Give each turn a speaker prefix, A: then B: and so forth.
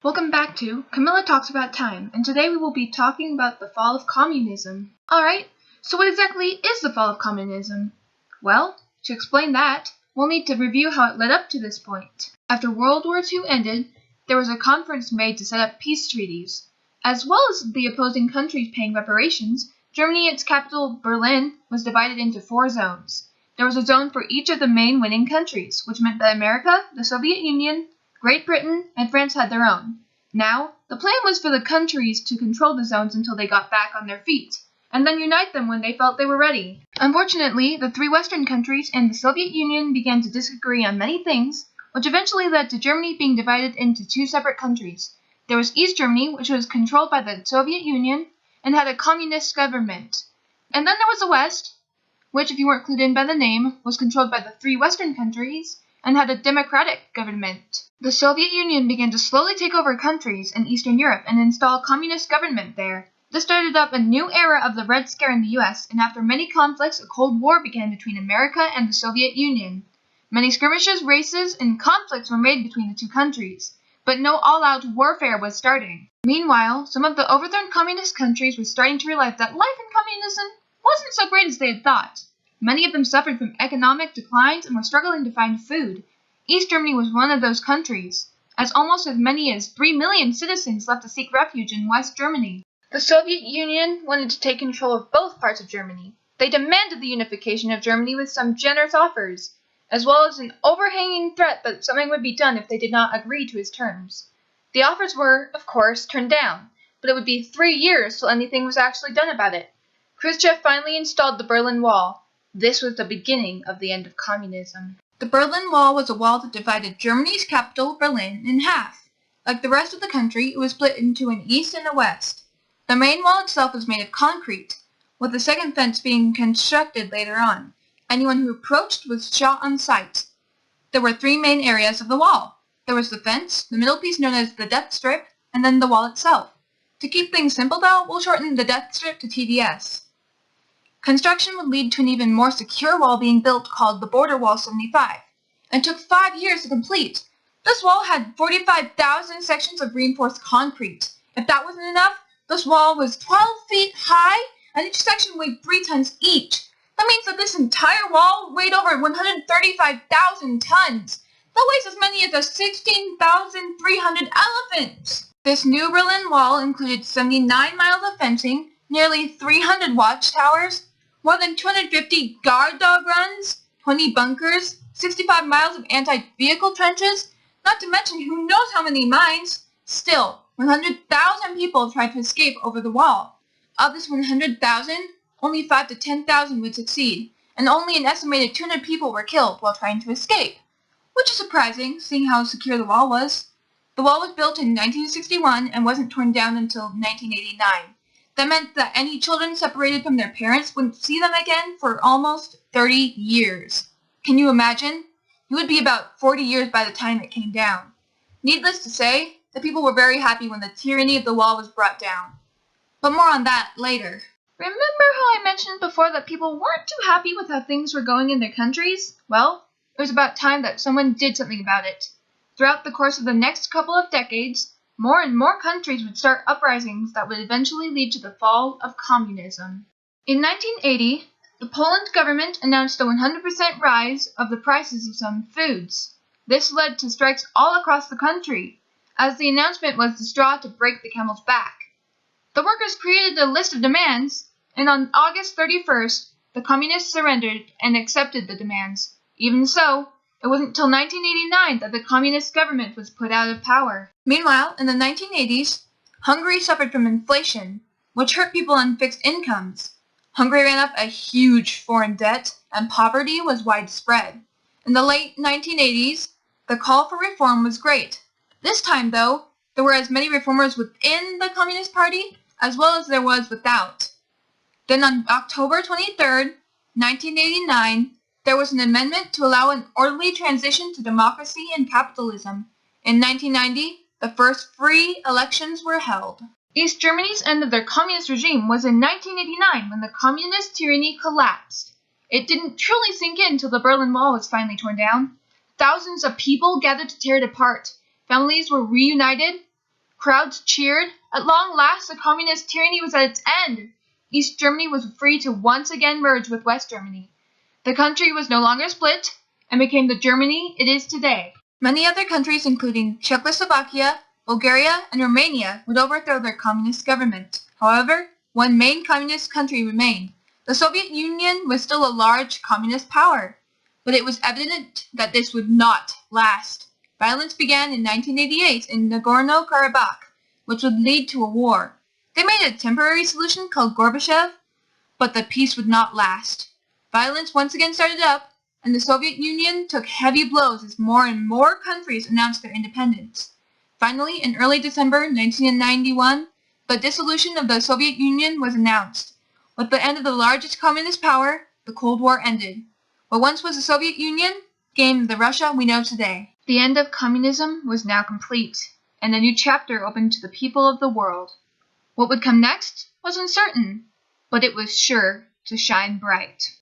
A: Welcome back to Camila Talks About Time, and today we will be talking about the fall of communism. Alright, so what exactly is the fall of communism? Well, to explain that, we'll need to review how it led up to this point. After World War II ended, there was a conference made to set up peace treaties. As well as the opposing countries paying reparations, Germany, its capital Berlin, was divided into 4 zones. There was a zone for each of the main winning countries, which meant that America, the Soviet Union, Great Britain, and France had their own. Now, the plan was for the countries to control the zones until they got back on their feet, and then unite them when they felt they were ready. Unfortunately, the 3 Western countries and the Soviet Union began to disagree on many things, which eventually led to Germany being divided into 2 separate countries. There was East Germany, which was controlled by the Soviet Union and had a communist government. And then there was the West, which, if you weren't clued in by the name, was controlled by the 3 Western countries and had a democratic government. The Soviet Union began to slowly take over countries in Eastern Europe and install communist government there. This started up a new era of the Red Scare in the US, and after many conflicts, a Cold War began between America and the Soviet Union. Many skirmishes, races, and conflicts were made between the 2 countries, but no all-out warfare was starting. Meanwhile, some of the overthrown communist countries were starting to realize that life in communism wasn't so great as they had thought. Many of them suffered from economic declines and were struggling to find food. East Germany was one of those countries, as almost as many as 3 million citizens left to seek refuge in West Germany. The Soviet Union wanted to take control of both parts of Germany. They demanded the unification of Germany with some generous offers, as well as an overhanging threat that something would be done if they did not agree to his terms. The offers were, of course, turned down, but it would be 3 years till anything was actually done about it. Khrushchev finally installed the Berlin Wall. This was the beginning of the end of communism. The Berlin Wall was a wall that divided Germany's capital, Berlin, in half. Like the rest of the country, it was split into an east and a west. The main wall itself was made of concrete, with the second fence being constructed later on. Anyone who approached was shot on sight. There were 3 main areas of the wall. There was the fence, the middle piece known as the death strip, and then the wall itself. To keep things simple though, we'll shorten the death strip to TDS. Construction would lead to an even more secure wall being built called the Border Wall 75, and took 5 years to complete. This wall had 45,000 sections of reinforced concrete. If that wasn't enough, this wall was 12 feet high, and each section weighed 3 tons each. That means that this entire wall weighed over 135,000 tons. That weighs as many as 16,300 elephants. This new Berlin Wall included 79 miles of fencing, nearly 300 watchtowers, more than 250 guard dog runs, 20 bunkers, 65 miles of anti-vehicle trenches, not to mention who knows how many mines. Still, 100,000 people tried to escape over the wall. Of this 100,000, only 5 to 10,000 would succeed, and only an estimated 200 people were killed while trying to escape, which is surprising, seeing how secure the wall was. The wall was built in 1961 and wasn't torn down until 1989. That meant that any children separated from their parents wouldn't see them again for almost 30 years. Can you imagine? It would be about 40 years by the time it came down. Needless to say, the people were very happy when the tyranny of the wall was brought down. But more on that later. Remember how I mentioned before that people weren't too happy with how things were going in their countries? Well, it was about time that someone did something about it. Throughout the course of the next couple of decades, more and more countries would start uprisings that would eventually lead to the fall of communism. In 1980, the Poland government announced a 100% rise of the prices of some foods. This led to strikes all across the country, as the announcement was the straw to break the camel's back. The workers created a list of demands, and on August 31st, the communists surrendered and accepted the demands. Even so, it wasn't until 1989 that the communist government was put out of power. Meanwhile, in the 1980s, Hungary suffered from inflation, which hurt people on fixed incomes. Hungary ran up a huge foreign debt, and poverty was widespread. In the late 1980s, the call for reform was great. This time, though, there were as many reformers within the Communist Party as well as there was without. Then on October 23rd, 1989, there was an amendment to allow an orderly transition to democracy and capitalism. In 1990, the first free elections were held. East Germany's end of their communist regime was in 1989 when the communist tyranny collapsed. It didn't truly sink in until the Berlin Wall was finally torn down. Thousands of people gathered to tear it apart. Families were reunited. Crowds cheered. At long last, the communist tyranny was at its end. East Germany was free to once again merge with West Germany. The country was no longer split and became the Germany it is today. Many other countries, including Czechoslovakia, Bulgaria, and Romania, would overthrow their communist government. However, one main communist country remained. The Soviet Union was still a large communist power, but it was evident that this would not last. Violence began in 1988 in Nagorno-Karabakh, which would lead to a war. They made a temporary solution called Gorbachev, but the peace would not last. Violence once again started up, and the Soviet Union took heavy blows as more and more countries announced their independence. Finally, in early December 1991, the dissolution of the Soviet Union was announced. With the end of the largest communist power, the Cold War ended. What once was the Soviet Union became the Russia we know today. The end of communism was now complete, and a new chapter opened to the people of the world. What would come next was uncertain, but it was sure to shine bright.